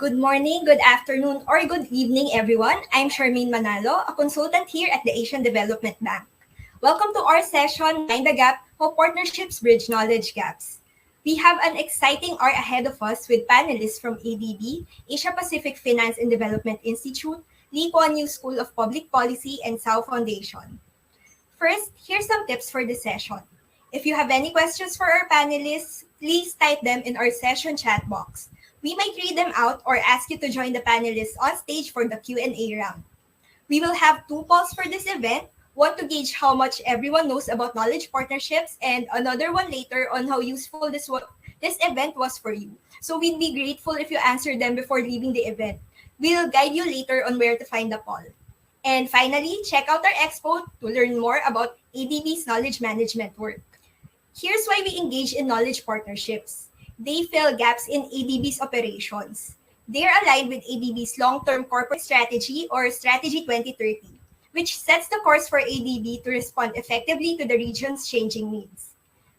Good morning, good afternoon, or good evening, everyone. I'm Charmaine Manalo, a consultant here at the Asian Development Bank. Welcome to our session, Mind the Gap, How Partnerships Bridge Knowledge Gaps. We have an exciting hour ahead of us with panelists from ADB, Asia Pacific Finance and Development Institute, Kuan School of Public Policy, and Tsao Foundation. First, here's some tips for the session. If you have any questions for our panelists, please type them in our session chat box. We might read them out or ask you to join the panelists on stage for the Q&A round. We will have two polls for this event, one to gauge how much everyone knows about knowledge partnerships and another one later on how useful this event was for you. So we'd be grateful if you answer them before leaving the event. We'll guide you later on where to find the poll. And finally, check out our expo to learn more about ADB's knowledge management work. Here's why we engage in knowledge partnerships. They fill gaps in ADB's operations. They're aligned with ADB's long-term corporate strategy or Strategy 2030, which sets the course for ADB to respond effectively to the region's changing needs.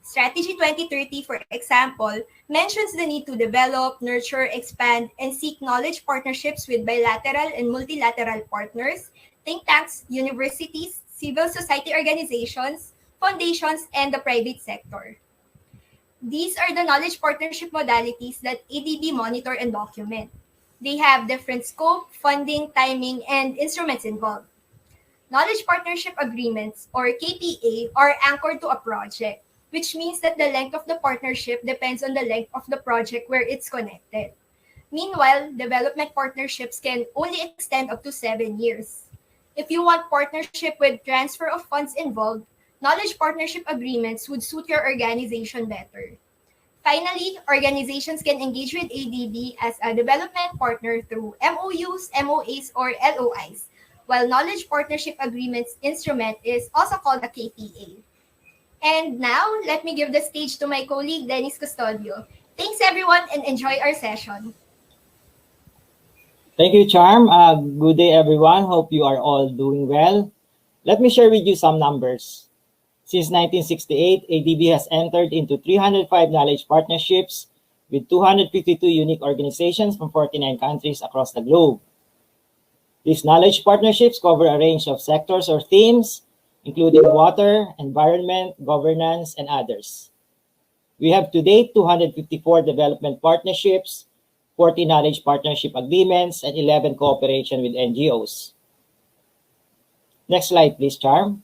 Strategy 2030, for example, mentions the need to develop, nurture, expand, and seek knowledge partnerships with bilateral and multilateral partners, think tanks, universities, civil society organizations, foundations, and the private sector. These are the knowledge partnership modalities that ADB monitor and document. They have different scope, funding, timing, and instruments involved. Knowledge partnership agreements, or KPA, are anchored to a project, which means that the length of the partnership depends on the length of the project where it's connected. Meanwhile, development partnerships can only extend up to 7 years. If you want partnership with transfer of funds involved, knowledge partnership agreements would suit your organization better. Finally, organizations can engage with ADB as a development partner through MOUs, MOAs, or LOIs, while knowledge partnership agreements instrument is also called a KPA. And now, let me give the stage to my colleague, Dennis Custodio. Thanks, everyone, and enjoy our session. Thank you, Charm. Good day, everyone. Hope you are all doing well. Let me share with you some numbers. Since 1968, ADB has entered into 305 knowledge partnerships with 252 unique organizations from 49 countries across the globe. These knowledge partnerships cover a range of sectors or themes, including water, environment, governance, and others. We have to date 254 development partnerships, 40 knowledge partnership agreements, and 11 cooperation with NGOs. Next slide, please, Charm.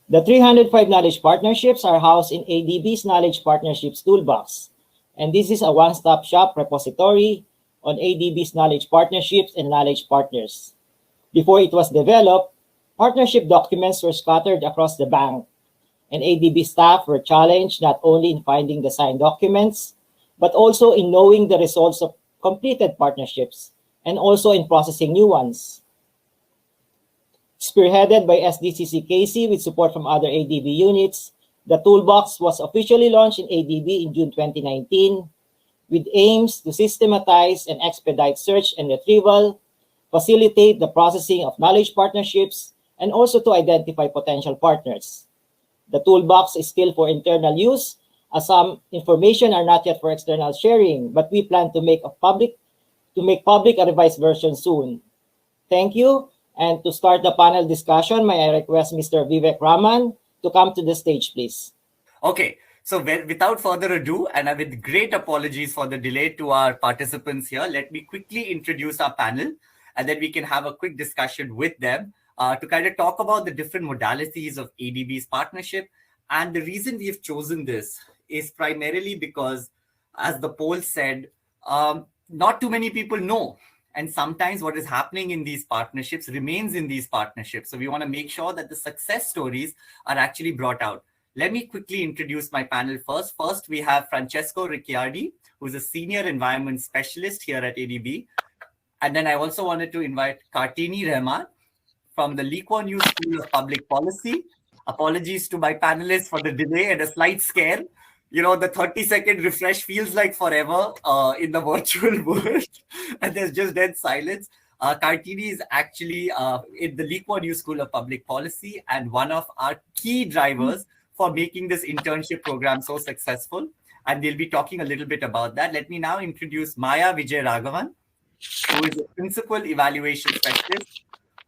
The 305 knowledge partnerships are housed in ADB's Knowledge Partnerships Toolbox, and this is a one-stop shop repository on ADB's knowledge partnerships and knowledge partners. Before it was developed, partnership documents were scattered across the bank, and ADB staff were challenged not only in finding the signed documents, but also in knowing the results of completed partnerships, and also in processing new ones. Spearheaded by SDCC-KC with support from other ADB units, the Toolbox was officially launched in ADB in June 2019 with aims to systematize and expedite search and retrieval, facilitate the processing of knowledge partnerships, and also to identify potential partners. The Toolbox is still for internal use, as some information are not yet for external sharing, but we plan to make public a revised version soon. Thank you. And to start the panel discussion, may I request Mr. Vivek Raman to come to the stage, please. Okay, so without further ado, and with great apologies for the delay to our participants here, let me quickly introduce our panel, and then we can have a quick discussion with them to kind of talk about the different modalities of ADB's partnership. And the reason we've chosen this is primarily because, as the poll said, not too many people know. And sometimes what is happening in these partnerships remains in these partnerships. So we want to make sure that the success stories are actually brought out. Let me quickly introduce my panel first. First, we have Francesco Ricciardi, who's a senior environment specialist here at ADB. And then I also wanted to invite Kartini Rehman from the Kuan School of Public Policy. Apologies to my panelists for the delay and a slight scare. You know, the 30-second refresh feels like forever in the virtual world, and there's just dead silence. Kartini is actually in the Kuan School of Public Policy and one of our key drivers for making this internship program so successful. and they'll be talking a little bit about that. Let me now introduce Maya Vijay Raghavan, who is a Principal Evaluation Specialist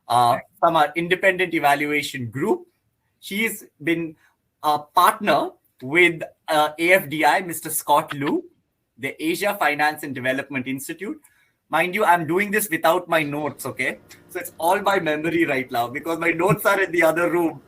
from our Independent Evaluation Group. She's been a partner with AFDI, Mr. Scott Liu, the Asia Finance and Development Institute. Mind you, I'm doing this without my notes, okay? So it's all by memory right now because my notes are in the other room.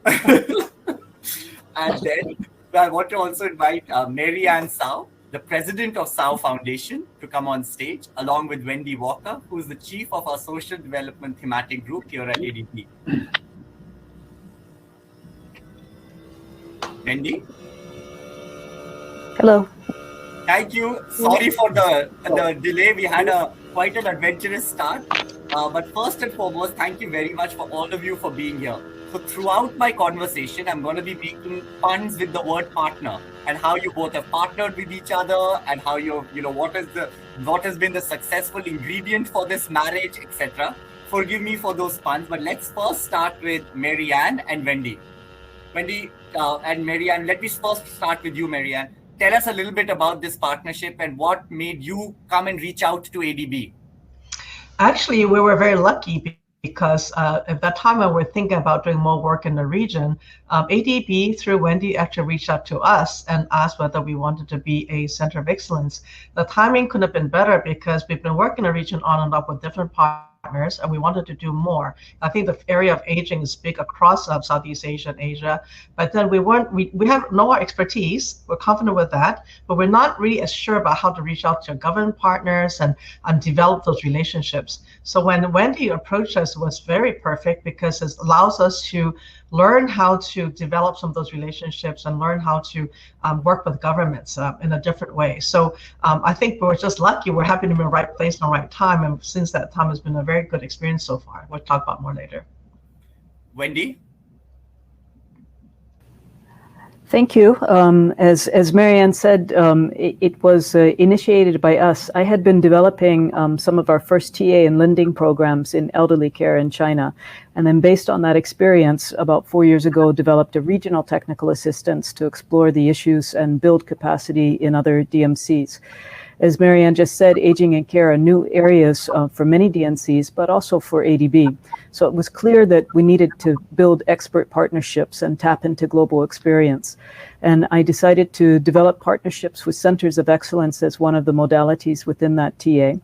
And then I want to also invite Mary Ann Tsao, the president of Tsao Foundation, to come on stage, along with Wendy Walker, who is the chief of our social development thematic group here at ADB. Wendy? Hello. Thank you. Sorry for the delay. We had quite an adventurous start. But first and foremost, thank you very much for all of you for being here. So throughout my conversation, I'm going to be making puns with the word partner and how you both have partnered with each other and how what has been the successful ingredient for this marriage, etc. Forgive me for those puns, but let's first start with Mary Ann and Wendy. Wendy and Mary Ann, let me first start with you, Mary Ann. Tell us a little bit about this partnership and what made you come and reach out to ADB. Actually, we were very lucky because at that time when we were thinking about doing more work in the region, ADB through Wendy actually reached out to us and asked whether we wanted to be a center of excellence. The timing couldn't have been better because we've been working in the region on and off with different partners, and we wanted to do more. I think the area of aging is big across Southeast Asia and Asia, but then we have no expertise. We're confident with that, but we're not really as sure about how to reach out to government partners and develop those relationships. So when Wendy approached us, it was very perfect because it allows us to learn how to develop some of those relationships and learn how to work with governments in a different way. So I think we're just lucky. We're happy to be in the right place in the right time. And since that time, it's been a very good experience so far. We'll talk about more later. Wendy? Thank you. As Marianne said, it was initiated by us. I had been developing some of our first TA and lending programs in elderly care in China. And then based on that experience, about 4 years ago, developed a regional technical assistance to explore the issues and build capacity in other DMCs. As Marianne just said, aging and care are new areas for many DNCs, but also for ADB. So it was clear that we needed to build expert partnerships and tap into global experience. And I decided to develop partnerships with centers of excellence as one of the modalities within that TA.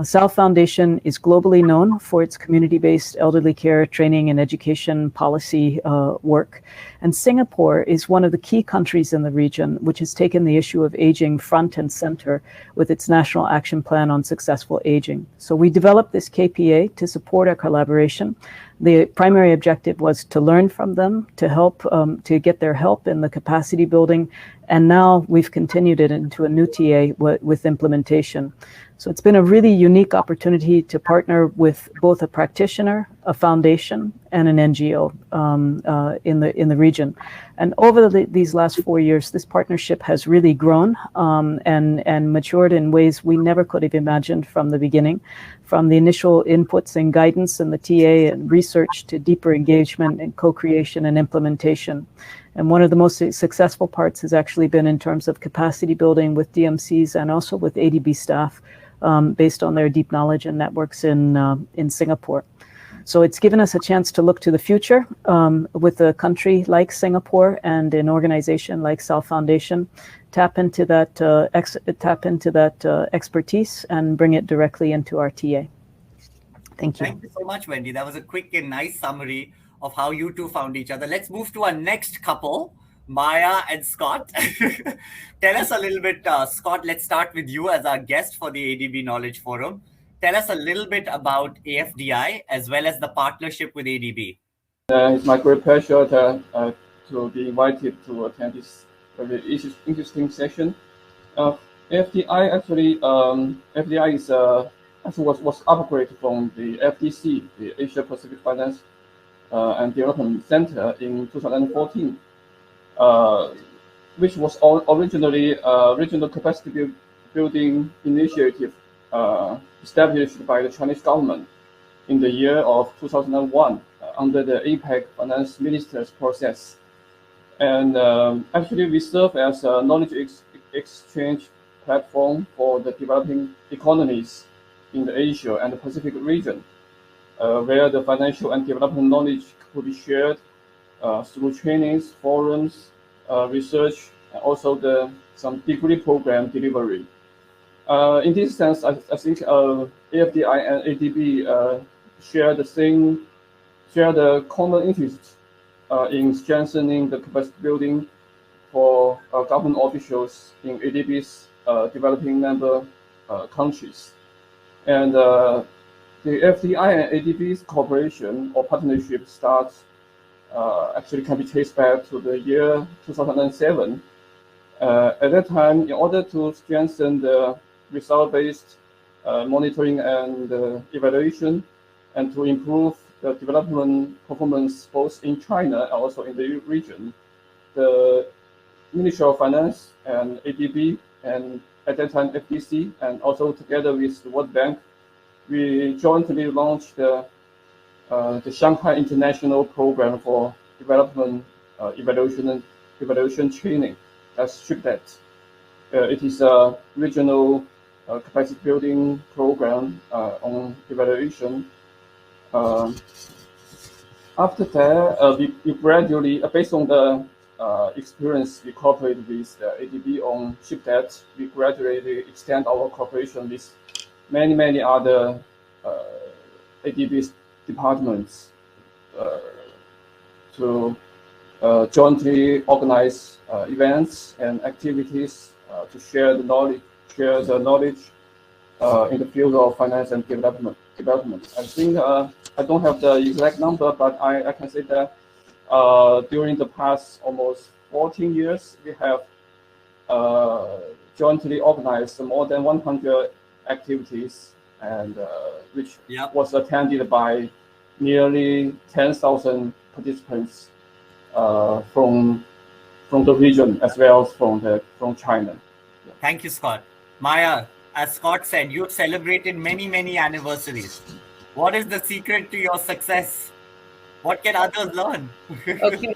Tsao Foundation is globally known for its community-based elderly care training and education policy work. And Singapore is one of the key countries in the region which has taken the issue of aging front and center with its National Action Plan on Successful Aging. So we developed this KPA to support our collaboration. The primary objective was to learn from them, to help, to get their help in the capacity building. And now we've continued it into a new TA with implementation. So it's been a really unique opportunity to partner with both a practitioner, a foundation, and an NGO in the region. And over these last 4 years, this partnership has really grown and matured in ways we never could have imagined from the beginning, from the initial inputs and guidance in the TA and research to deeper engagement and co-creation and implementation. And one of the most successful parts has actually been in terms of capacity building with DMCs and also with ADB staff based on their deep knowledge and networks in Singapore. So it's given us a chance to look to the future with a country like Singapore and an organization like Tsao Foundation, tap into that expertise and bring it directly into our TA. Thank you. Thank you so much, Wendy. That was a quick and nice summary of how you two found each other. Let's move to our next couple, Maya and Scott. Tell us a little bit, Scott, let's start with you as our guest for the ADB Knowledge Forum. Tell us a little bit about AFDI as well as the partnership with ADB. It's my great pleasure to be invited to attend this very interesting session. AFDI actually, FDI is was upgraded from the FDC, the Asia Pacific Finance and Development Center in 2014, which was originally a regional capacity building initiative established by the Chinese government in the year of 2001 under the APEC Finance Ministers process. And actually we serve as a knowledge exchange platform for the developing economies in the Asia and the Pacific region, where the financial and development knowledge could be shared through trainings, forums, research, and also some degree program delivery. In this sense, I think AFDI and ADB share the common interest in strengthening the capacity building for government officials in ADB's developing member countries. And the FDI and ADB's cooperation or partnership starts actually can be traced back to the year 2007. At that time, in order to strengthen the result-based monitoring and evaluation, and to improve the development performance both in China and also in the region, the Ministry of Finance and ADB, and at that time FDC, and also together with the World Bank, we jointly launched the Shanghai International Program for Development Evaluation Training, as SHIPDET. It is a regional capacity building program on evaluation. After that, we gradually, based on the experience we cooperated with the ADB on SHIPDET, we gradually extend our cooperation with many other ADB departments to jointly organize events and activities to share the knowledge in the field of finance and development. I think I don't have the exact number, but I can say that during the past almost 14 years, we have jointly organized more than 100 activities, and which was attended by nearly 10,000 participants from the region as well as from China. Thank you, Scott. Maya, as Scott said, you've celebrated many anniversaries. What is the secret to your success? What can others learn? Okay.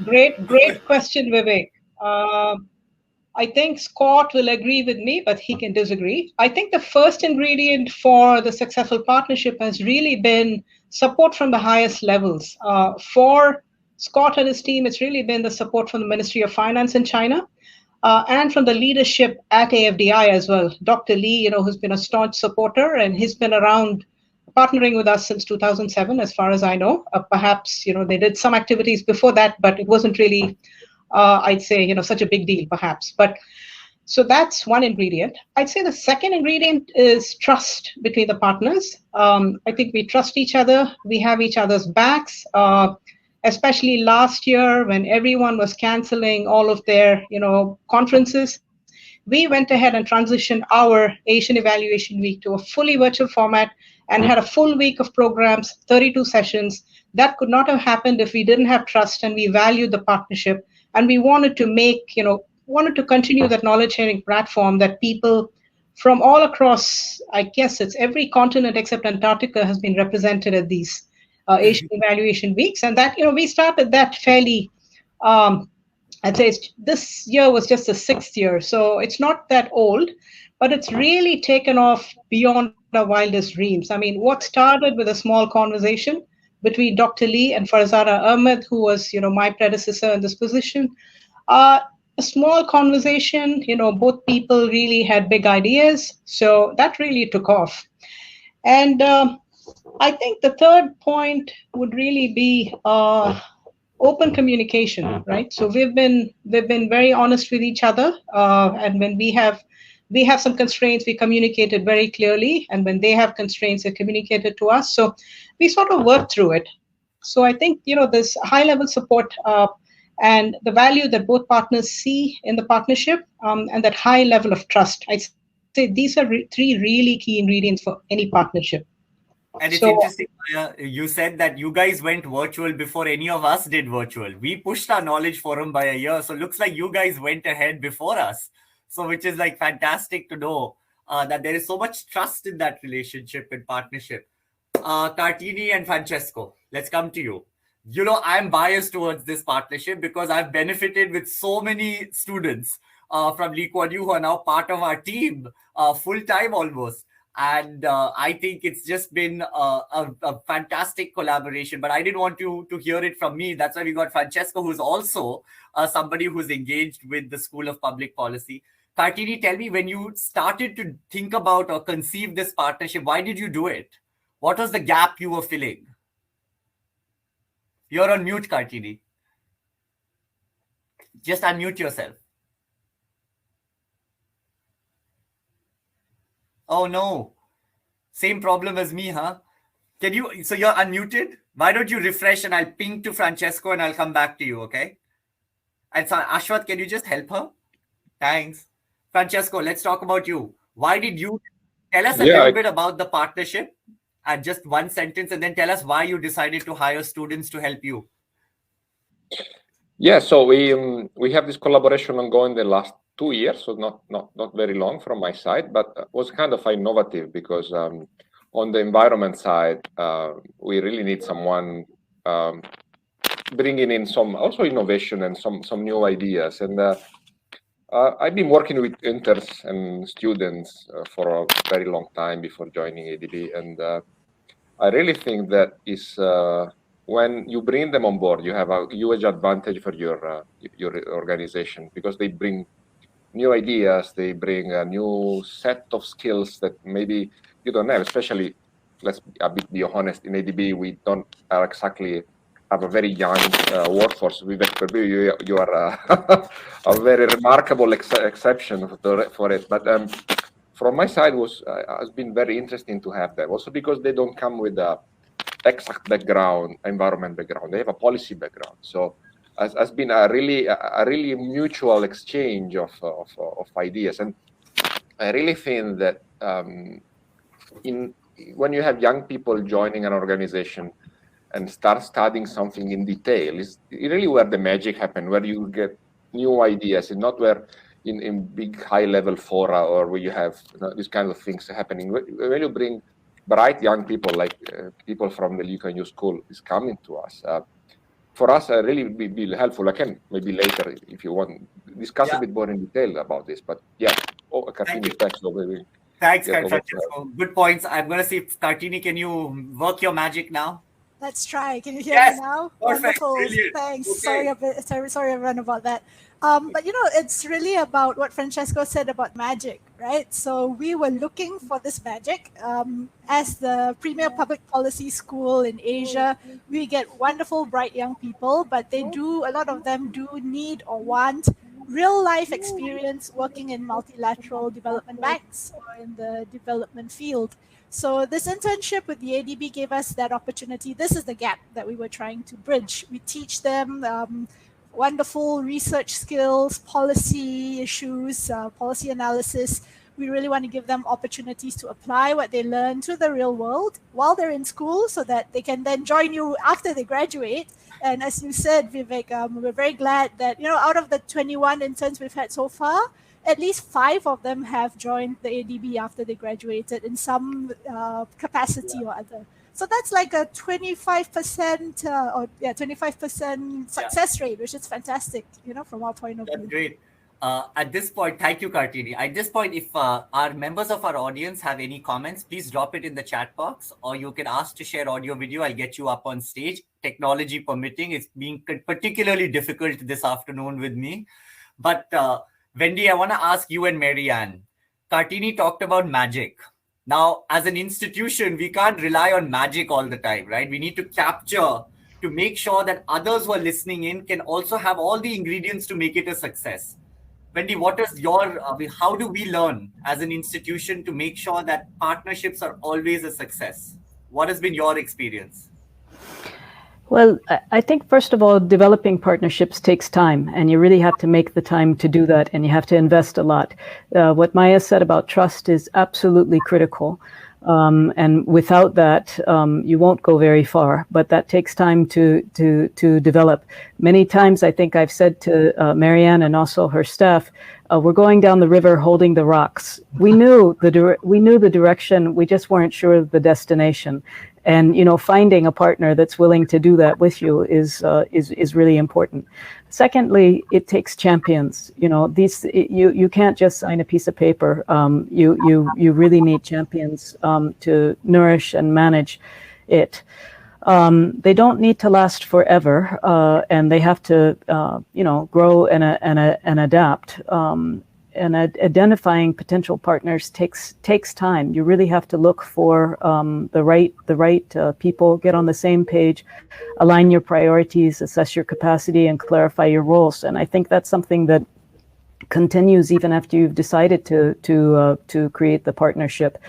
Great question, Vivek. I think Scott will agree with me, but he can disagree. I think the first ingredient for the successful partnership has really been support from the highest levels. For Scott and his team, it's really been the support from the Ministry of Finance in China and from the leadership at AFDI as well. Dr. Lee, who's been a staunch supporter, and he's been around partnering with us since 2007, as far as I know. Perhaps, they did some activities before that, but it wasn't really I'd say, such a big deal, perhaps. But so that's one ingredient. I'd say the second ingredient is trust between the partners. I think we trust each other. We have each other's backs, especially last year when everyone was canceling all of their, conferences. We went ahead and transitioned our Asian Evaluation Week to a fully virtual format and had a full week of programs, 32 sessions. That could not have happened if we didn't have trust, and we valued the partnership. And we wanted to continue that knowledge sharing platform that people from all across, I guess it's every continent except Antarctica has been represented at these Asian Evaluation Weeks. And that, we started that fairly, I'd say this year was just the 6th year. So it's not that old, but it's really taken off beyond our wildest dreams. I mean, what started with a small conversation between Dr. Lee and Farzana Ahmed, who was, my predecessor in this position. A small conversation, both people really had big ideas. So that really took off. And I think the third point would really be open communication, right? So we've been very honest with each other. And when we have some constraints, we communicated very clearly. And when they have constraints, they communicated to us. So we sort of worked through it. So I think, this high-level support and the value that both partners see in the partnership and that high level of trust, I'd say these are three really key ingredients for any partnership. And it's interesting, you said that you guys went virtual before any of us did virtual. We pushed our knowledge forum by a year. So it looks like you guys went ahead before us. So which is like fantastic to know that there is so much trust in that relationship and partnership. Cartini and Francesco, let's come to you. I'm biased towards this partnership because I've benefited with so many students from Lee Kuan Yew who are now part of our team full time almost. And I think it's just been a fantastic collaboration. But I didn't want you to hear it from me. That's why we got Francesco, who's also somebody who's engaged with the School of Public Policy. Kartini, tell me, when you started to think about or conceive this partnership, why did you do it? What was the gap you were filling? You're on mute, Kartini. Just unmute yourself. Oh no. Same problem as me, huh? So you're unmuted? Why don't you refresh and I'll ping to Francesco and I'll come back to you, okay? And so Ashwath, can you just help her? Thanks. Francesco, let's talk about you. Why did you tell us a little bit about the partnership and just one sentence, and then tell us why you decided to hire students to help you? Yeah, so we have this collaboration ongoing the last 2 years, so not very long from my side, but was kind of innovative because on the environment side, we really need someone bringing in some also innovation and some new ideas. And I've been working with interns and students for a very long time before joining ADB, and I really think that is when you bring them on board, you have a huge advantage for your organization because they bring new ideas, they bring a new set of skills that maybe you don't have. Especially, let's be honest, in ADB we don't exactly have a very young workforce. Vivek, you are a very remarkable exception for it. But from my side, has been very interesting to have them. Also because they don't come with a exact background, environment background. They have a policy background. So has been a really mutual exchange of ideas. And I really think that when you have young people joining an organization and start studying something in detail, is really where the magic happens, where you get new ideas, and not where in big high-level fora or where you have these kind of things happening. When you bring bright young people, like people from the Lee Kuan Yew School is coming to us, for us, really be helpful. I can maybe later, if you want, discuss a bit more in detail about this. But yeah, Kartini, thanks. Thanks, Francesco. Good points. I'm going to see if Kartini, can you work your magic now? Let's try. Can you hear me now? Perfect. Wonderful. Brilliant. Thanks. Okay. Sorry everyone about that. But it's really about what Francesco said about magic, right? So we were looking for this magic. As the premier public policy school in Asia, we get wonderful, bright young people, but a lot of them do need or want real life experience working in multilateral development banks or in the development field. So this internship with the ADB gave us that opportunity. This is the gap that we were trying to bridge. We teach them wonderful research skills, policy issues, policy analysis. We really want to give them opportunities to apply what they learn to the real world while they're in school so that they can then join you after they graduate. And as you said, Vivek, we're very glad that, out of the 21 interns we've had so far, at least 5 of them have joined the ADB after they graduated in some capacity or other. So that's like a 25% 25% success rate, which is fantastic, from our point of view. That's great. At this point, thank you, Kartini. At this point, if our members of our audience have any comments, please drop it in the chat box, or you can ask to share audio video. I'll get you up on stage. Technology permitting, it's being particularly difficult this afternoon with me. But Wendy, I want to ask you and Marianne. Kartini talked about magic. Now, as an institution, we can't rely on magic all the time, right? We need to capture to make sure that others who are listening in can also have all the ingredients to make it a success. Wendy, what is how do we learn as an institution to make sure that partnerships are always a success? What has been your experience? Well, I think, first of all, developing partnerships takes time, and you really have to make the time to do that, and you have to invest a lot. What Maya said about trust is absolutely critical. And without that, you won't go very far. But that takes time to develop. Many times, I think I've said to Marianne and also her staff, we're going down the river holding the rocks. We knew the direction. We just weren't sure of the destination. And finding a partner that's willing to do that with you is really important. Secondly, it takes champions. You can't just sign a piece of paper. You really need champions to nourish and manage it. They don't need to last forever, and they have to grow and adapt. And identifying potential partners takes time. You really have to look for the right people, get on the same page, align your priorities, assess your capacity, and clarify your roles. And I think that's something that continues even after you've decided to create the partnership.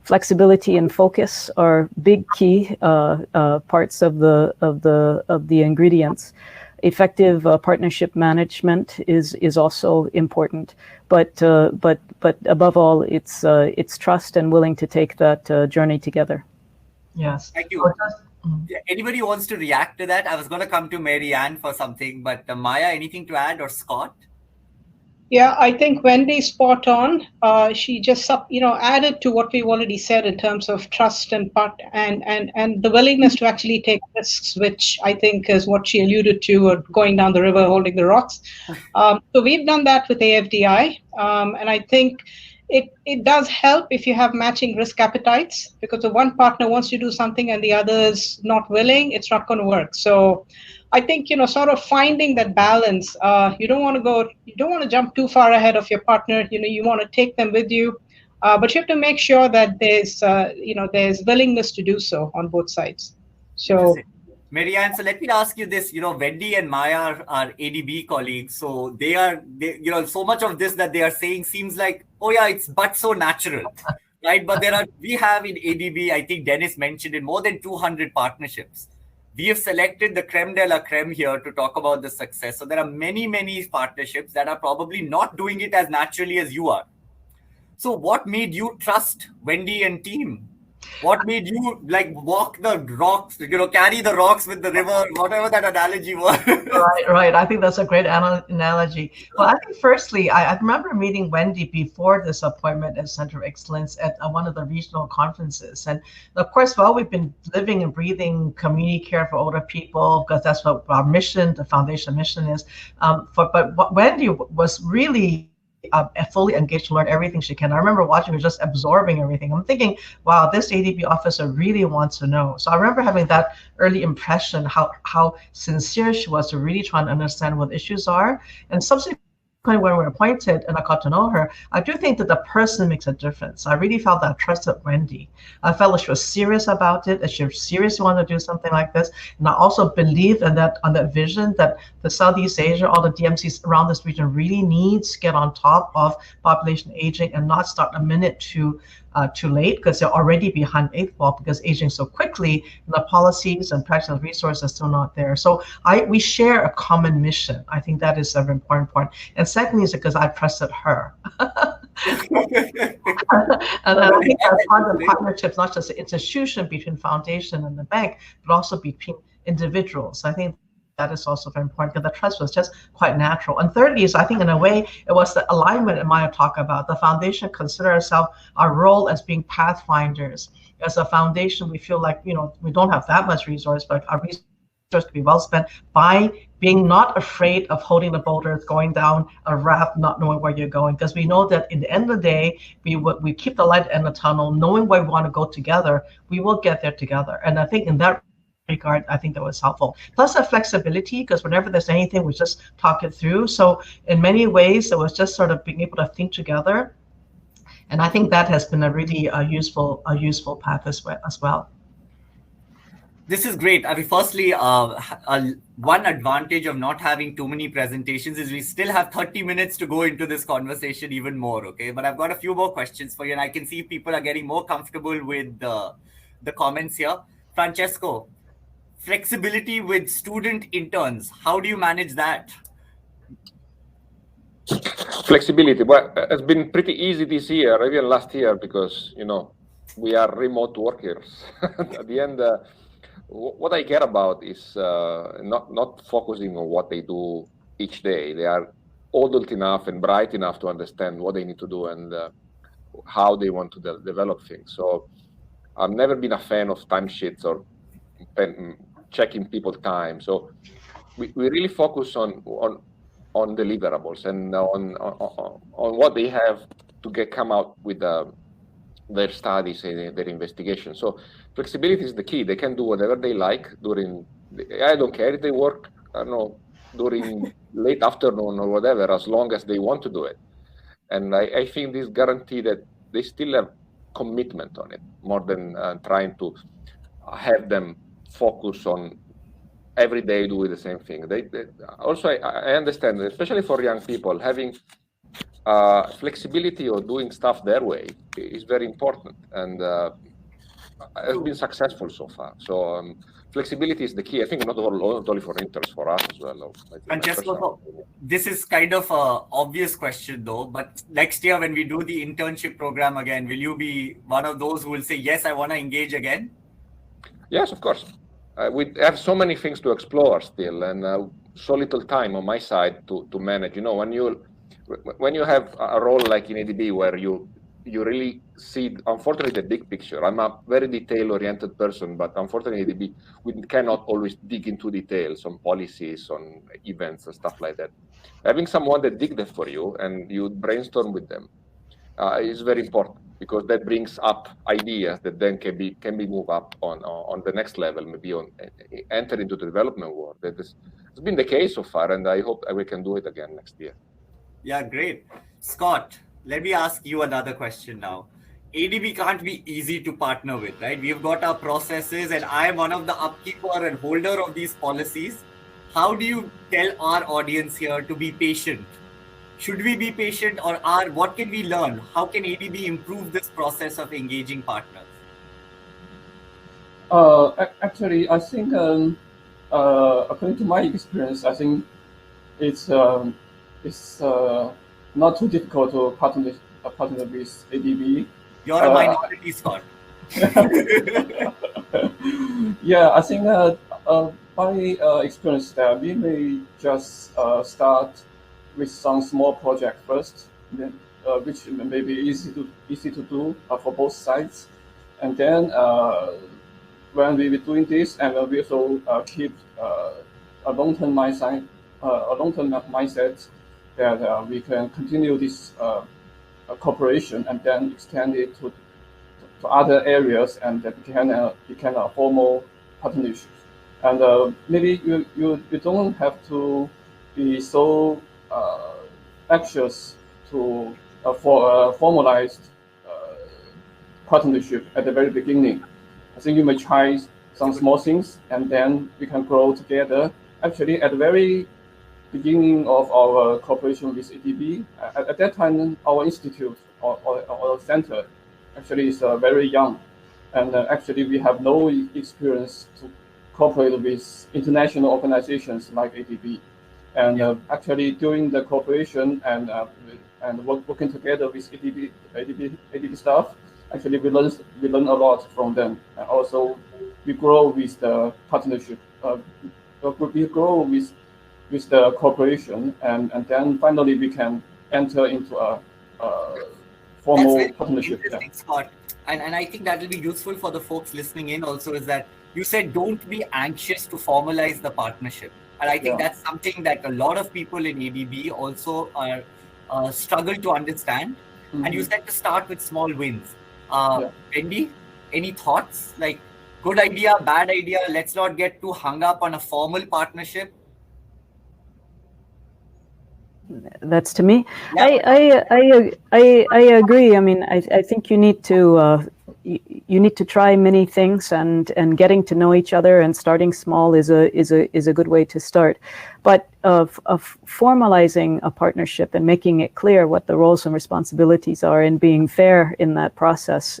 Flexibility and focus are big key parts of the ingredients. Effective partnership management is also important, but above all, it's trust and willing to take that journey together. Yes. Thank you. Yeah, anybody wants to react to that? I was going to come to Mary Ann for something, but Maya, anything to add, or Scott? Yeah, I think Wendy's spot on. She just added to what we've already said in terms of trust and the willingness to actually take risks, which I think is what she alluded to, or going down the river holding the rocks. So we've done that with AFDI, and I think it does help if you have matching risk appetites, because if one partner wants to do something and the other is not willing, it's not going to work. So I think, sort of finding that balance. You don't want to jump too far ahead of your partner. You want to take them with you, but you have to make sure that there's willingness to do so on both sides. So, Mary Ann, so let me ask you this. Wendy and Maya are ADB colleagues, so they so much of this that they are saying seems like, oh yeah, it's but so natural, right? But we have in ADB, I think Dennis mentioned it, more than 200 partnerships. We have selected the creme de la creme here to talk about the success. So there are many, many partnerships that are probably not doing it as naturally as you are. So what made you trust Wendy and team? What made you walk the rocks, carry the rocks with the river, whatever that analogy was? Right. I think that's a great analogy. Well, I think firstly, I remember meeting Wendy before this appointment at Center of Excellence at one of the regional conferences. And of course, we've been living and breathing community care for older people, because that's what our mission, the foundation mission is. But Wendy was really fully engaged to learn everything she can. I remember watching her just absorbing everything. I'm thinking, wow, this ADB officer really wants to know. So I remember having that early impression, how sincere she was to really try and understand what issues are. And subsequently, when we were appointed and I got to know her, I do think that the person makes a difference. I really felt that I trusted Wendy. I felt like she was serious about it, and she seriously wanted to do something like this. And I also believed in that, on that vision that the Southeast Asia, all the DMCs around this region really needs to get on top of population aging and not start a minute too late, because they're already behind eighth ball, because aging so quickly, and the policies and practical resources are still not there. So we share a common mission. I think that is a very important point. And secondly, is because I trusted her. And I think that's part of the partnerships, not just the institution between foundation and the bank, but also between individuals. I think that is also very important, because the trust was just quite natural. And thirdly is, I think in a way, it was the alignment in Maya talk about. The foundation consider ourselves, our role as being pathfinders. As a foundation, we feel like, we don't have that much resource, but our resource to be well spent by being not afraid of holding the boulders, going down a raft, not knowing where you're going. Because we know that in the end of the day, we keep the light in the tunnel, knowing where we want to go together, we will get there together. And I think in that regard, I think that was helpful. Plus the flexibility, because whenever there's anything, we just talk it through. So in many ways, it was just sort of being able to think together. And I think that has been a really useful path as well. This is great. I mean, firstly, one advantage of not having too many presentations is we still have 30 minutes to go into this conversation even more, okay? But I've got a few more questions for you, and I can see people are getting more comfortable with the comments here. Francesco, flexibility with student interns, how do you manage that? Flexibility, well, it's been pretty easy this year, even last year, because, we are remote workers. At the end, what I care about is not focusing on what they do each day. They are adult enough and bright enough to understand what they need to do and how they want to develop things. So I've never been a fan of timesheets or checking people's time. So we really focus on deliverables and on what they have to come out with their studies and their investigation. So flexibility is the key. They can do whatever they like I don't care if they work, I don't know, during late afternoon or whatever, as long as they want to do it. And I think this guarantee that they still have commitment on it more than trying to have them focus on every day doing the same thing. Also, I understand, especially for young people, having flexibility or doing stuff their way is very important, and has been successful so far. So flexibility is the key. I think not only for interns, for us as well. Francesco, this is kind of a obvious question though, but next year when we do the internship program again, will you be one of those who will say, yes, I want to engage again? Yes, of course. We have so many things to explore still, and so little time on my side to manage. You know, when you have a role like in ADB where you really see, unfortunately, the big picture. I'm a very detail-oriented person, but unfortunately, ADB, we cannot always dig into details on policies, on events, and stuff like that. Having someone that dig that for you and you brainstorm with them is very important, because that brings up ideas that then can be moved up on the next level, maybe enter into the development world. That has been the case so far, and I hope we can do it again next year. Yeah, great. Scott, let me ask you another question now. ADB can't be easy to partner with, right? We've got our processes, and I'm one of the upkeeper and holder of these policies. How do you tell our audience here to be patient? Should we be patient, or what can we learn? How can ADB improve this process of engaging partners? Actually, I think according to my experience, I think it's not too difficult to partner with ADB. You're a minority, Scott. Yeah, I think by experience that we may just start with some small project first, which may be easy to do for both sides, and then when we be doing this, and we also keep a long-term mindset, that we can continue this cooperation and then extend it to other areas, and that become a formal partnership. And maybe you don't have to be so anxious to for a formalized partnership at the very beginning. I think you may try some small things, and then we can grow together. Actually, at the very beginning of our cooperation with ADB, at that time, our institute or center actually is very young, and actually we have no experience to cooperate with international organizations like ADB. And actually, during the cooperation and working together with ADB staff, actually we learn a lot from them, and also we grow with the partnership. We grow with the cooperation, and then finally we can enter into a formal partnership. Interesting, Scott. And I think that will be useful for the folks listening in also, is that you said don't be anxious to formalize the partnership. And I think that's something that a lot of people in ADB also are struggle to understand. Mm-hmm. And you said to start with small wins. Wendy, any thoughts? Like, good idea, bad idea, let's not get too hung up on a formal partnership? That's to me. Yeah. I agree. I mean, I think you need to try many things, and getting to know each other and starting small is a good way to start. But of formalizing a partnership and making it clear what the roles and responsibilities are, and being fair in that process,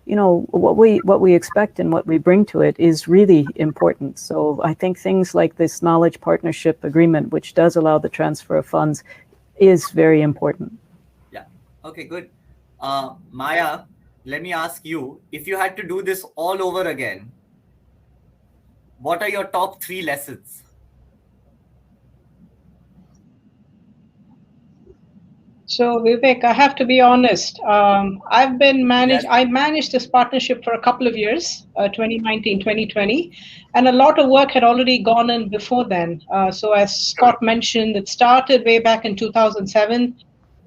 you know, what we expect and what we bring to it is really important. So I think things like this knowledge partnership agreement, which does allow the transfer of funds, is very important. Yeah. Okay, good. Maya, let me ask you, if you had to do this all over again, what are your top 3 lessons? So Vivek, I have to be honest. I managed this partnership for a couple of years, 2019, 2020, and a lot of work had already gone in before then. So as Scott mentioned, it started way back in 2007,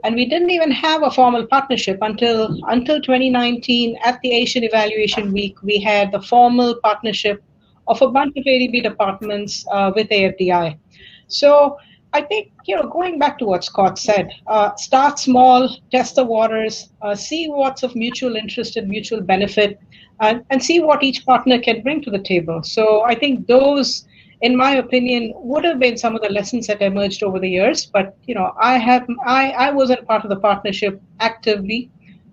and we didn't even have a formal partnership until 2019 at the Asian Evaluation Week. We had the formal partnership of a bunch of ADB departments with AFDI. So I think, going back to what Scott said, start small, test the waters, see what's of mutual interest and mutual benefit, and see what each partner can bring to the table. So I think those, in my opinion, would have been some of the lessons that emerged over the years. But, I wasn't part of the partnership actively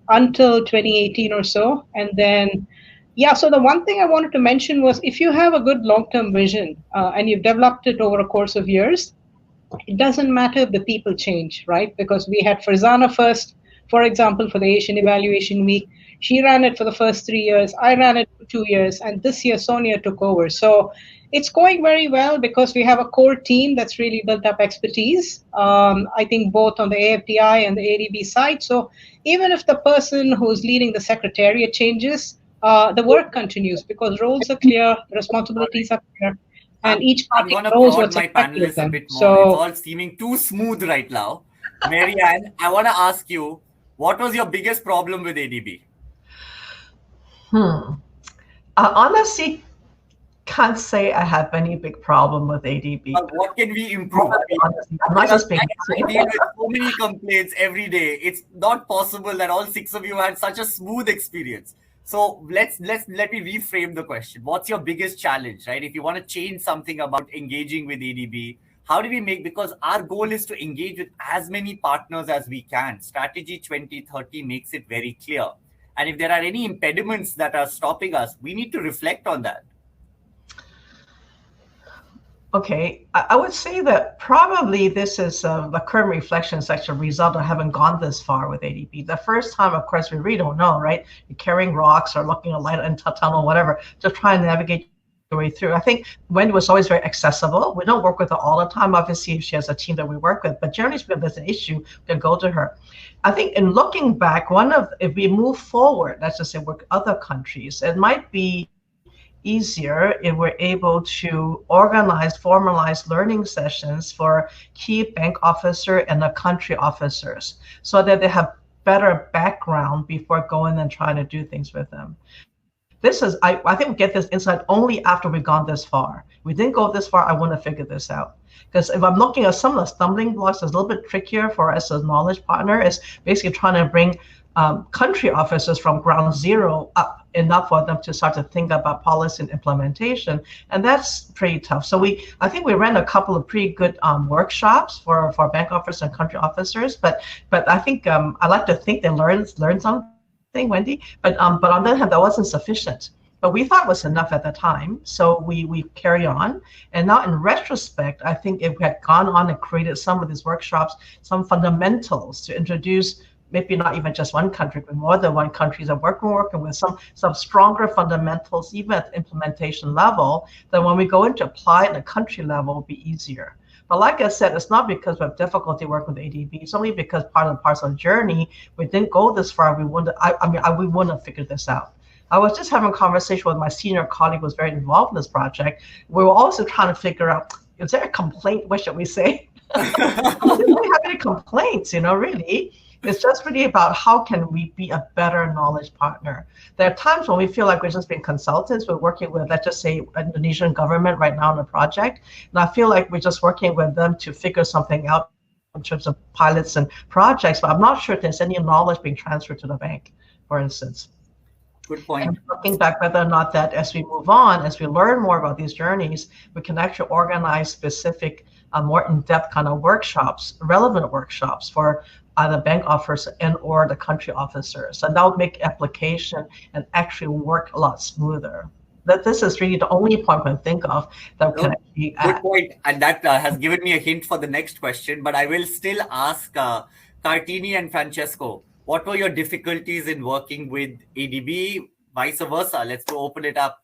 until 2018 or so. And then, so the one thing I wanted to mention was, if you have a good long-term vision and you've developed it over a course of years, it doesn't matter if the people change, right? Because we had Farzana first, for example, for the Asian Evaluation Week. She ran it for the first 3 years. I ran it for 2 years. And this year, Sonia took over. So it's going very well because we have a core team that's really built up expertise, I think both on the AFDI and the ADB side. So even if the person who's leading the secretariat changes, the work continues because roles are clear, responsibilities are clear. And each party knows what's my expected of panelists a them. bit more. So It's all seeming too smooth right now. Marianne, I want to ask you, what was your biggest problem with ADB? I honestly can't say I have any big problem with ADB. But what can we improve? I'm not just being I deal with so many complaints every day. It's not possible that all 6 of you had such a smooth experience. So let me reframe the question. What's your biggest challenge, right? If you want to change something about engaging with ADB, how do we make, because our goal is to engage with as many partners as we can. Strategy 2030 makes it very clear. And if there are any impediments that are stopping us, we need to reflect on that. Okay, I would say that probably this is the current reflection is actually a result of having gone this far with ADB. The first time, of course, we really don't know, right? You're carrying rocks or looking at light in a tunnel, whatever, just trying to navigate your way through. I think Wendy was always very accessible. We don't work with her all the time. Obviously, she has a team that we work with, but generally speaking, if there's an issue, we can go to her. I think in looking back, if we move forward, let's just say work with other countries, it might be easier if we're able to organize formalized learning sessions for key bank officer and the country officers so that they have better background before going and trying to do things with them. This is, I think we get this insight only after we've gone this far. We didn't go this far, I want to figure this out. Because if I'm looking at some of the stumbling blocks, it's a little bit trickier for us as a knowledge partner, is basically trying to bring country officers from ground zero up enough for them to start to think about policy and implementation, and that's pretty tough. So I think we ran a couple of pretty good workshops for bank officers and country officers, but I think I like to think they learned something, Wendy. But on the other hand, that wasn't sufficient. But we thought it was enough at the time, so we carry on. And now in retrospect, I think if we had gone on and created some of these workshops, some fundamentals to introduce, maybe not even just one country, but more than one country that working with some stronger fundamentals, even at the implementation level, then when we go into apply at the country level, it'll be easier. But like I said, it's not because we have difficulty working with ADB. It's only because part of the journey, we didn't go this far. We wouldn't have figured this out. I was just having a conversation with my senior colleague who was very involved in this project. We were also trying to figure out, is there a complaint? What should we say? We don't have any complaints, really. It's just really about how can we be a better knowledge partner. There are times when we feel like we're just being consultants. We're working with, let's just say, Indonesian government right now on a project. And I feel like we're just working with them to figure something out in terms of pilots and projects. But I'm not sure if there's any knowledge being transferred to the bank, for instance. Good point. And looking back whether or not that as we move on, as we learn more about these journeys, we can actually organize specific, more in-depth kind of workshops, relevant workshops for either bank officers and or the country officers. And that would make application and actually work a lot smoother. That this is really the only point I can think of that can actually Good point. And that has given me a hint for the next question, but I will still ask Kartini and Francesco, what were your difficulties in working with ADB, vice versa? Let's open it up.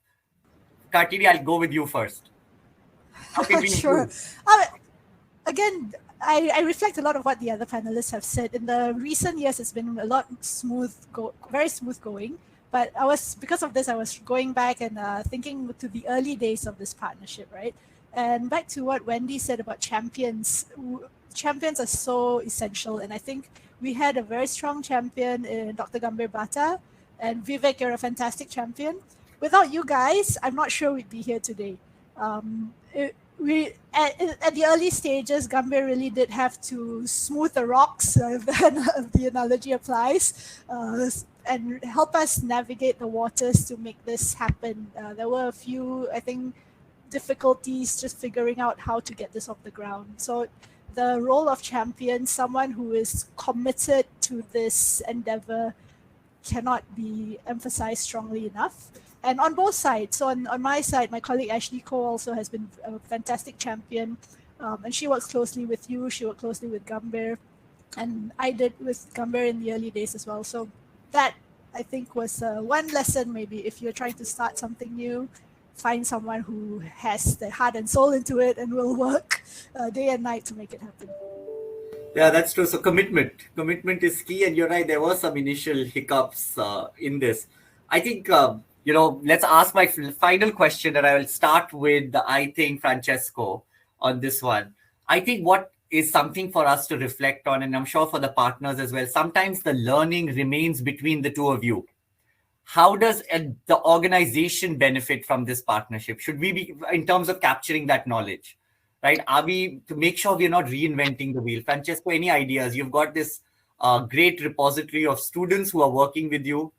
Kartini, I'll go with you first. How can we Sure. improve? Again, I reflect a lot of what the other panelists have said. In the recent years, it's been a lot very smooth going. But because of this, I was going back and thinking to the early days of this partnership, right? And back to what Wendy said about champions. Champions are so essential, and I think we had a very strong champion in Dr. Gambhir Bhatta, and Vivek, you're a fantastic champion. Without you guys, I'm not sure we'd be here today. At the early stages, Gambhir really did have to smooth the rocks, if the analogy applies, and help us navigate the waters to make this happen. There were a few, I think, difficulties just figuring out how to get this off the ground. So the role of champion, someone who is committed to this endeavor, cannot be emphasized strongly enough. And on both sides, so on my side, my colleague Ashley Koh also has been a fantastic champion, and she works closely with you, she worked closely with Gambhir, and I did with Gambhir in the early days as well. So that, I think, was one lesson maybe. If you're trying to start something new, find someone who has their heart and soul into it and will work day and night to make it happen. Yeah, that's true. So commitment is key, and you're right, there were some initial hiccups in this. I think, let's ask my final question, and I will start with, I think, Francesco on this one. I think what is something for us to reflect on, and I'm sure for the partners as well, sometimes the learning remains between the two of you. How does the organization benefit from this partnership? Should we be, in terms of capturing that knowledge, right? Are we, to make sure we're not reinventing the wheel? Francesco, any ideas? You've got this great repository of students who are working with you.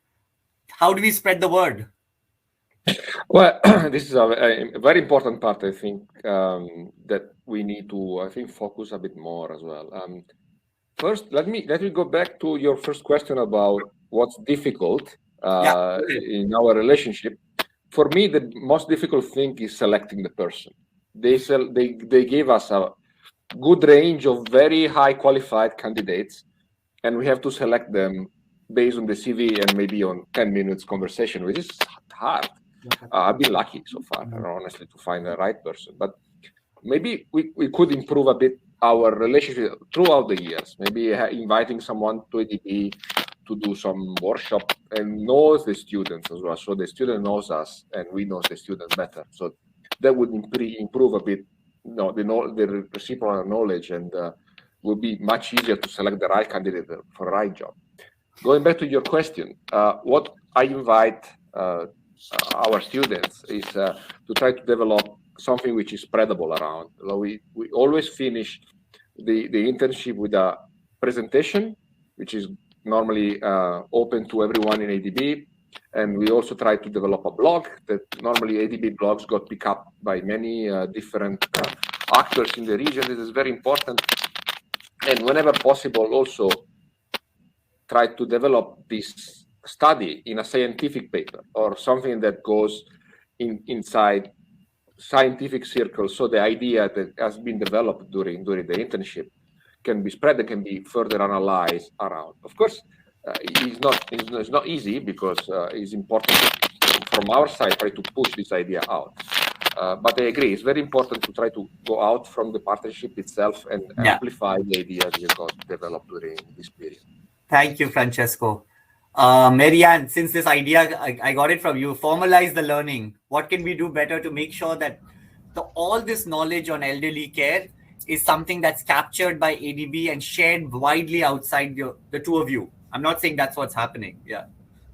How do we spread the word? Well, this is a very important part, I think, that we need to, focus a bit more as well. First, let me go back to your first question about what's difficult in our relationship. For me, the most difficult thing is selecting the person. They gave us a good range of very high qualified candidates, and we have to select them based on the CV and maybe on 10 minutes conversation, which is hard. I've been lucky so far, honestly, to find the right person. But maybe we could improve a bit our relationship throughout the years. Maybe inviting someone to ADB to do some workshop and knows the students as well. So the student knows us and we know the student better. So that would improve a bit, the reciprocal knowledge, and will be much easier to select the right candidate for the right job. Going back to your question, what I invite our students is to try to develop something which is spreadable around. We always finish the internship with a presentation, which is normally open to everyone in ADB. And we also try to develop a blog that normally ADB blogs got picked up by many different actors in the region. This is very important. And whenever possible, also try to develop this study in a scientific paper or something that goes inside scientific circles. So the idea that has been developed during the internship can be spread and can be further analyzed around. Of course, it's not easy because it's important from our side try to push this idea out. But I agree, it's very important to try to go out from the partnership itself and amplify the ideas that got developed during this period. Thank you, Francesco. Marianne, since this idea, I got it from you, formalize the learning. What can we do better to make sure that all this knowledge on elderly care is something that's captured by ADB and shared widely outside the two of you? I'm not saying that's what's happening. Yeah.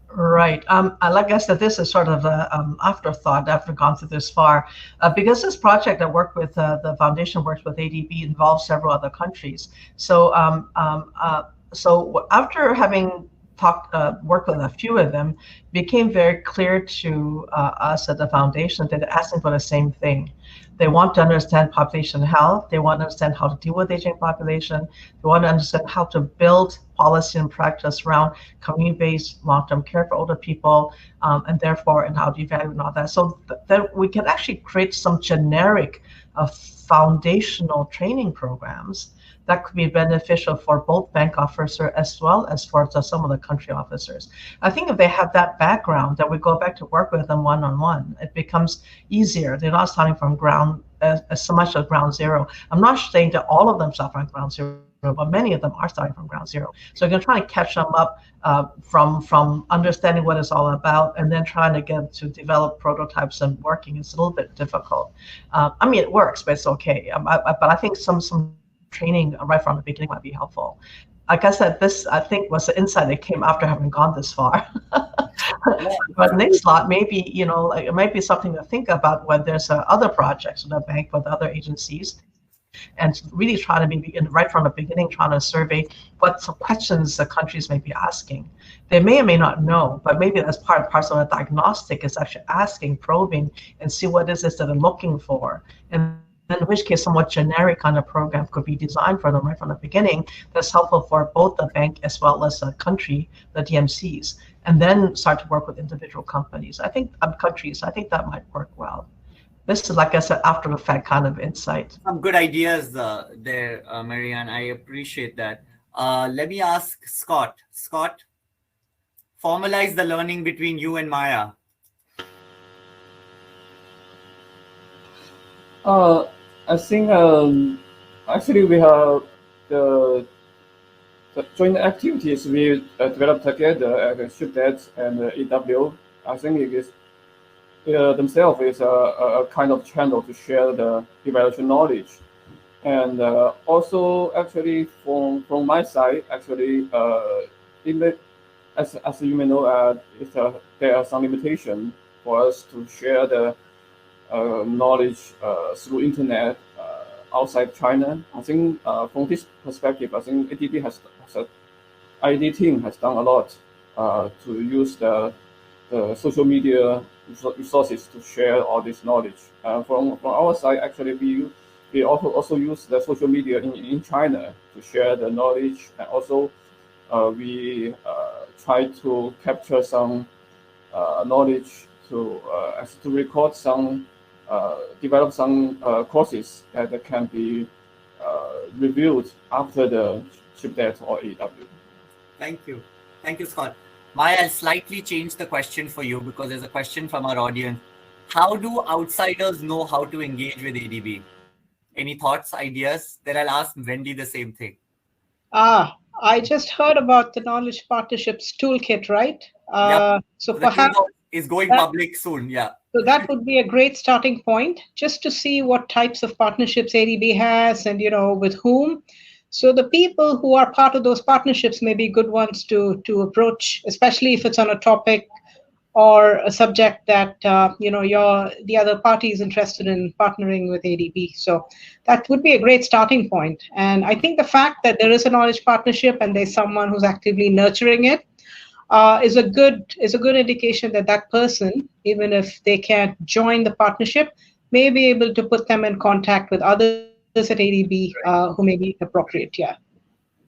Right. Like I said, this is sort of an afterthought after gone through this far, because this project I work with, the foundation works with ADB, involves several other countries. So, so after having worked with a few of them, it became very clear to us at the foundation that they're asking for the same thing. They want to understand population health. They want to understand how to deal with aging population. They want to understand how to build policy and practice around community-based long-term care for older people, and therefore, and how to evaluate and all that. So that we can actually create some generic foundational training programs that could be beneficial for both bank officers as well as for some of the country officers. I think if they have that background, that we go back to work with them one-on-one, it becomes easier. They're not starting from ground as so much as ground zero. I'm not saying that all of them start from ground zero, but many of them are starting from ground zero. So you're trying to catch them up from understanding what it's all about, and then trying to get to develop prototypes and working. It's a little bit difficult. I mean, it works, but it's okay. But I think some training right from the beginning might be helpful. Like I said, this I think was the insight that came after having gone this far. But next lot, maybe, you know, like it might be something to think about when there's other projects with the bank, with other agencies, and really try to maybe right from the beginning, trying to survey what some questions the countries may be asking. They may or may not know, but maybe that's parcel of the diagnostic is actually asking, probing, and see what is this that they're looking for. And in which case, somewhat generic kind of program could be designed for them right from the beginning. That's helpful for both the bank as well as the country, the DMCs, and then start to work with individual companies. I think countries. I think that might work well. This is, like I said, after the fact kind of insight. Some good ideas there, Marianne. I appreciate that. Let me ask Scott. Scott, formalize the learning between you and Maya. I think actually we have the joint activities we developed together at ShipDebt and EW. I think it is themselves is a kind of channel to share the evaluation knowledge. And also actually from my side, actually as you may know, there are some limitations for us to share the knowledge through internet outside China. I think from this perspective, I think IED team has done a lot to use the social media resources to share all this knowledge. From our side, actually, we also use the social media in China to share the knowledge, and also we try to capture some knowledge to record some, develop some courses that can be reviewed after the ShipDebt or AW. Thank you, Scott. Maya, I'll slightly change the question for you because there's a question from our audience. How do outsiders know how to engage with ADB? Any thoughts, ideas? Then I'll ask Wendy the same thing. I just heard about the Knowledge Partnerships Toolkit, right? Yep. So the perhaps Toolbox is going public soon, yeah. So that would be a great starting point, just to see what types of partnerships ADB has and, you know, with whom. So the people who are part of those partnerships may be good ones to approach, especially if it's on a topic or a subject that, you know, the other party is interested in partnering with ADB. So that would be a great starting point. And I think the fact that there is a knowledge partnership and there's someone who's actively nurturing it is a good indication that that person, even if they can't join the partnership, may be able to put them in contact with others at ADB who may be appropriate. Yeah.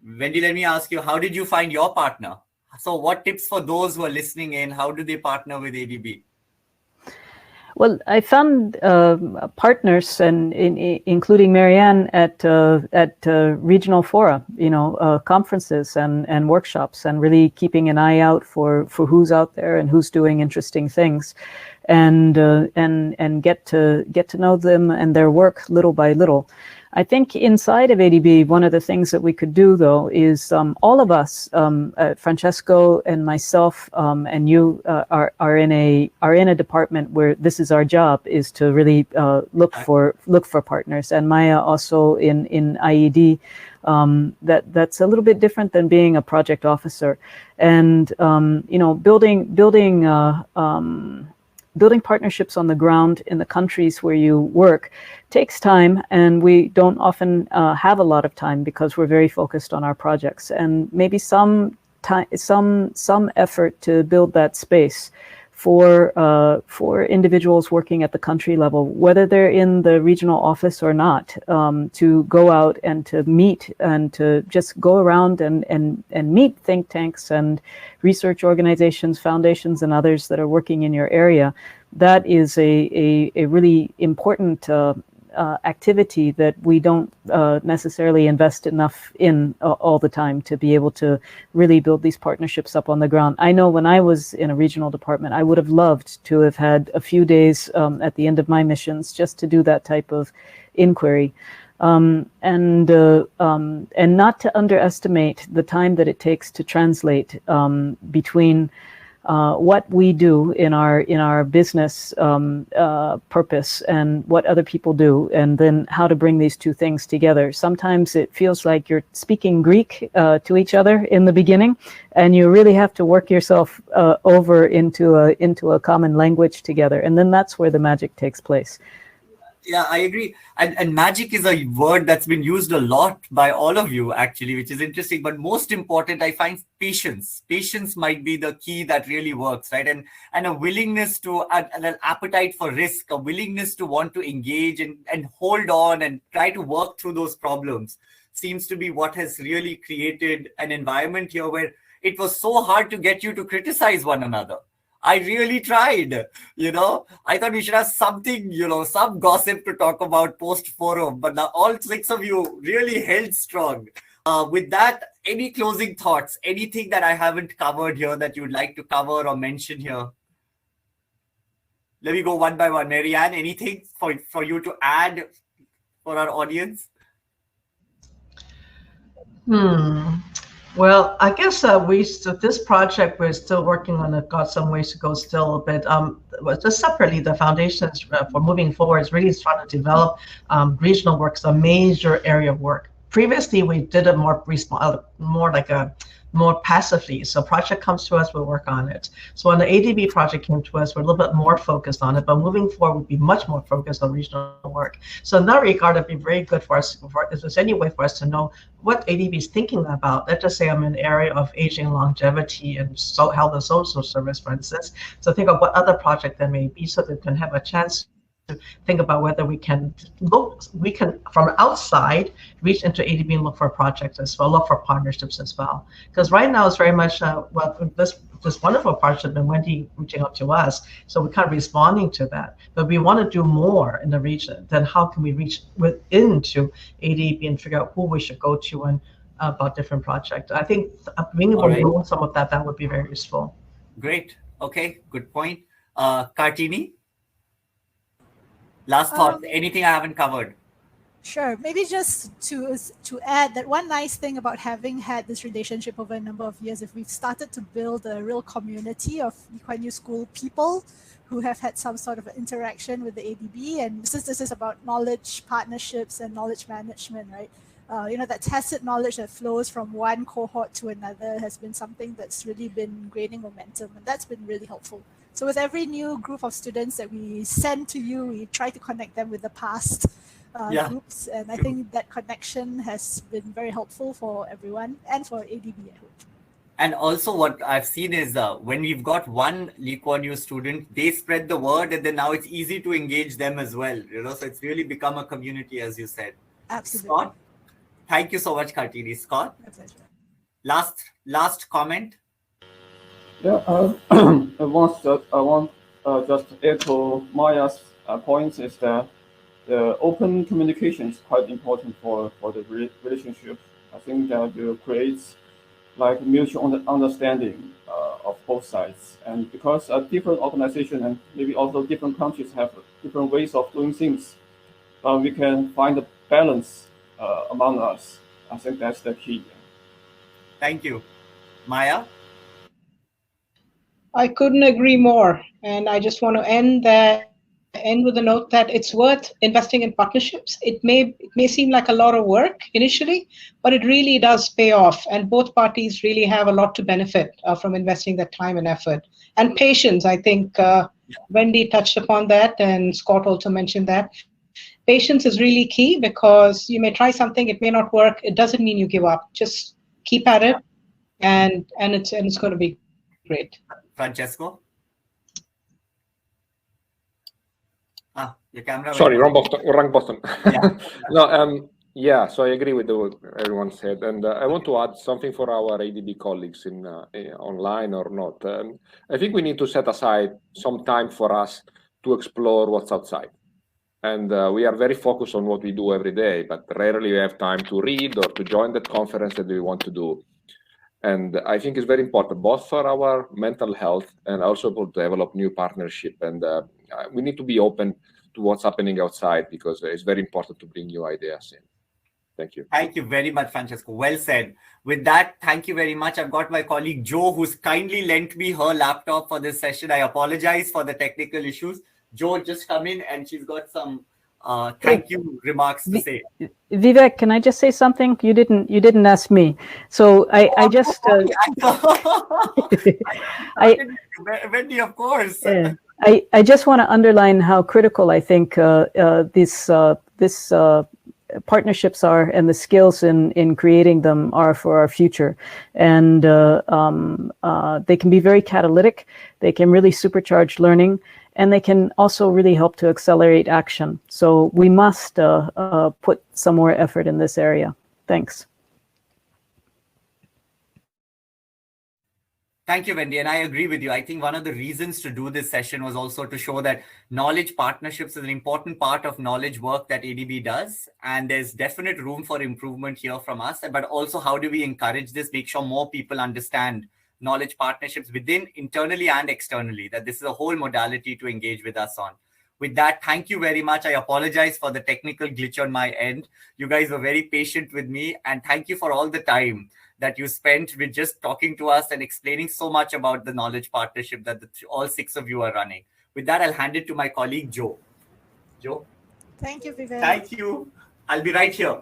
Wendy, let me ask you, how did you find your partner? So what tips for those who are listening in? How do they partner with ADB? Well, I found partners, and including Marianne, at regional fora, you know, conferences and workshops, and really keeping an eye out for who's out there and who's doing interesting things, and get to know them and their work little by little. I think inside of ADB, one of the things that we could do, though, is all of us, Francesco and myself, and you, are in a department where this is our job, is to really look for partners. And Maya also in IED, that's a little bit different than being a project officer, and you know, building partnerships on the ground in the countries where you work takes time, and we don't often have a lot of time because we're very focused on our projects, and maybe some effort to build that space for individuals working at the country level, whether they're in the regional office or not, to go out and to meet and to just go around and meet think tanks and research organizations, foundations, and others that are working in your area. That is a really important activity that we don't necessarily invest enough in all the time to be able to really build these partnerships up on the ground. I know when I was in a regional department, I would have loved to have had a few days at the end of my missions just to do that type of inquiry. And not to underestimate the time that it takes to translate between what we do in our business purpose and what other people do, and then how to bring these two things together. Sometimes it feels like you're speaking Greek to each other in the beginning, and you really have to work yourself over into a common language together, and then that's where the magic takes place. Yeah, I agree. And magic is a word that's been used a lot by all of you, actually, which is interesting. But most important, I find patience. Patience might be the key that really works, right? And a willingness to, and an appetite for risk, a willingness to want to engage and hold on and try to work through those problems seems to be what has really created an environment here where it was so hard to get you to criticize one another. I really tried, I thought we should have something, some gossip to talk about post-forum, but now all 6 of you really held strong. With that, any closing thoughts, anything that I haven't covered here that you'd like to cover or mention here? Let me go one by one. Marianne, anything for you to add for our audience? Well, I guess this project we're still working on it. Got some ways to go still a bit. Just separately, the foundations for moving forward is really trying to develop regional work. It's a major area of work. Previously, we did it more passively. So project comes to us, we'll work on it. So when the ADB project came to us, we're a little bit more focused on it, but moving forward, we'll be much more focused on regional work. So in that regard, it'd be very good for us, if there's any way for us to know what ADB is thinking about. Let's just say I'm in an area of aging from health and social service, for instance. So think of what other project there may be so they can have a chance to think about whether we can from outside reach into ADB and look for projects as well, look for partnerships as well. Because right now it's very much this wonderful partnership and Wendy reaching out to us, so we're kind of responding to that. But we want to do more in the region. Then how can we reach into ADB and figure out who we should go to and about different projects? I think being able to know some of that would be very useful. Great. Okay. Good point. Kartini? Last thoughts, anything I haven't covered? Sure. Maybe just to add that one nice thing about having had this relationship over a number of years, if we've started to build a real community of Lee Kuan Yew School people who have had some sort of interaction with the ADB, and since this is about knowledge partnerships and knowledge management, right? That tacit knowledge that flows from one cohort to another has been something that's really been gaining momentum, and that's been really helpful. So with every new group of students that we send to you, we try to connect them with the past groups. And I think that connection has been very helpful for everyone and for ADB, I hope. And also what I've seen is when we've got one Lee Kuan Yew student, they spread the word, and then now it's easy to engage them as well. So it's really become a community, as you said. Absolutely. Scott, thank you so much, Kartini. Scott, My pleasure. Last comment. Yeah, I want just to echo Maya's points is that the open communication is quite important for the relationship. I think that it creates like mutual understanding of both sides. And because different organizations and maybe also different countries have different ways of doing things, we can find a balance among us. I think that's the key. Thank you. Maya? I couldn't agree more. And I just want to end with a note that it's worth investing in partnerships. It may seem like a lot of work initially, but it really does pay off. And both parties really have a lot to benefit from investing that time and effort. And patience, I think Wendy touched upon that, and Scott also mentioned that. Patience is really key, because you may try something, it may not work. It doesn't mean you give up. Just keep at it, and it's going to be great. Francesco? Your camera. Sorry, wrong button. Yeah. So I agree with what everyone said, and I want to add something for our ADB colleagues in online or not. I think we need to set aside some time for us to explore what's outside. And we are very focused on what we do every day, but rarely we have time to read or to join that conference that we want to do. And I think it's very important, both for our mental health and also to develop new partnership. And we need to be open to what's happening outside, because it's very important to bring new ideas in. Thank you. Thank you very much, Francesco. Well said. With that, thank you very much. I've got my colleague Jo, who's kindly lent me her laptop for this session. I apologize for the technical issues. Jo just come in and she's got some thank you remarks to say. Vivek, can I just say something? You didn't ask me, so I just. Wendy, of course. I just want to underline how critical I think this partnerships are, and the skills in creating them are for our future. And they can be very catalytic. They can really supercharge learning, and they can also really help to accelerate action. So we must put some more effort in this area. Thanks. Thank you, Wendy. And I agree with you. I think one of the reasons to do this session was also to show that knowledge partnerships is an important part of knowledge work that ADB does. And there's definite room for improvement here from us. But also, how do we encourage this, make sure more people understand knowledge partnerships within, internally and externally, that this is a whole modality to engage with us on. With that, thank you very much. I apologize for the technical glitch on my end. You guys were very patient with me. And thank you for all the time that you spent with just talking to us and explaining so much about the knowledge partnership that all 6 of you are running. With that, I'll hand it to my colleague, Jo. Jo? Thank you, Vivek. Thank you. I'll be right here.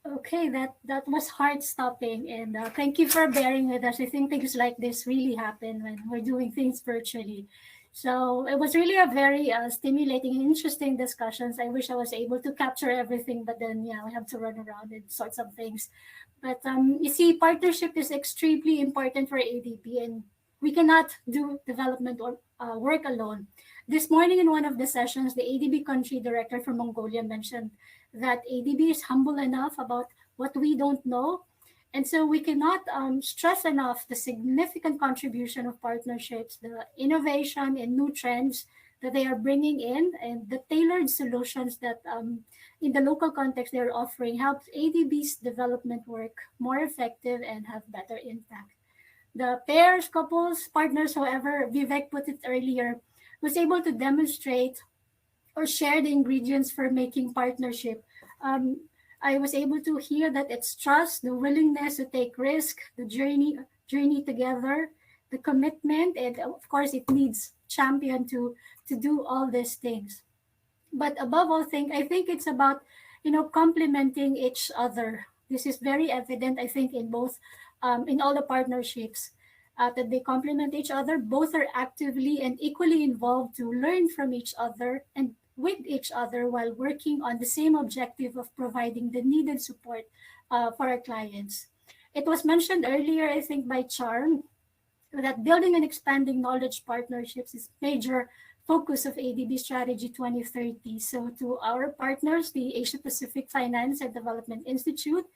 Okay, that was heart-stopping, and thank you for bearing with us. I think things like this really happen when we're doing things virtually. So it was really a very stimulating and interesting discussions. I wish I was able to capture everything, but then, yeah, we have to run around and sort some things. But you see, partnership is extremely important for ADB, and we cannot do development or work alone. This morning in one of the sessions, the ADB country director from Mongolia mentioned that ADB is humble enough about what we don't know. And so we cannot stress enough the significant contribution of partnerships, the innovation and new trends that they are bringing in, and the tailored solutions that in the local context they're offering helps ADB's development work more effective and have better impact. The pairs, couples, partners, however Vivek put it earlier, was able to demonstrate or share the ingredients for making partnership. I was able to hear that it's trust, the willingness to take risk, the journey together, the commitment, and of course it needs champion to do all these things. But above all things, I think it's about complementing each other. This is very evident, I think, in both in all the partnerships. That they complement each other. Both are actively and equally involved to learn from each other and with each other while working on the same objective of providing the needed support for our clients. It was mentioned earlier, I think, by Charm, that building and expanding knowledge partnerships is major focus of ADB Strategy 2030. So to our partners, the Asia Pacific Finance and Development Institute,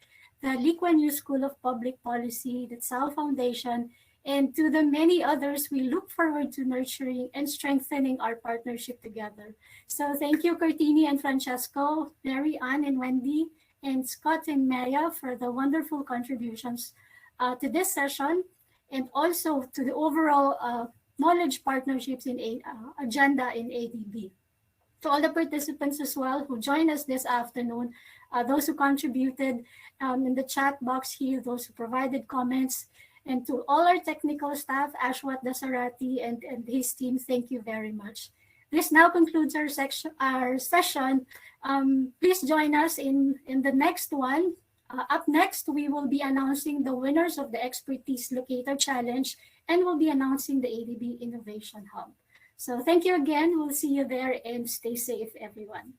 the Lee Kuan Yew School of Public Policy, the Tsao Foundation, and to the many others, we look forward to nurturing and strengthening our partnership together. So thank you, Cortini and Francesco, Mary Ann and Wendy, and Scott and Maya for the wonderful contributions to this session, and also to the overall knowledge partnerships in agenda in ADB. To all the participants as well who joined us this afternoon, those who contributed in the chat box here, those who provided comments, and to all our technical staff, Ashwat Dasarati and his team, thank you very much. This now concludes our session. Please join us in the next one. Up next, we will be announcing the winners of the Expertise Locator Challenge, and we'll be announcing the ADB Innovation Hub. So thank you again. We'll see you there, and stay safe, everyone.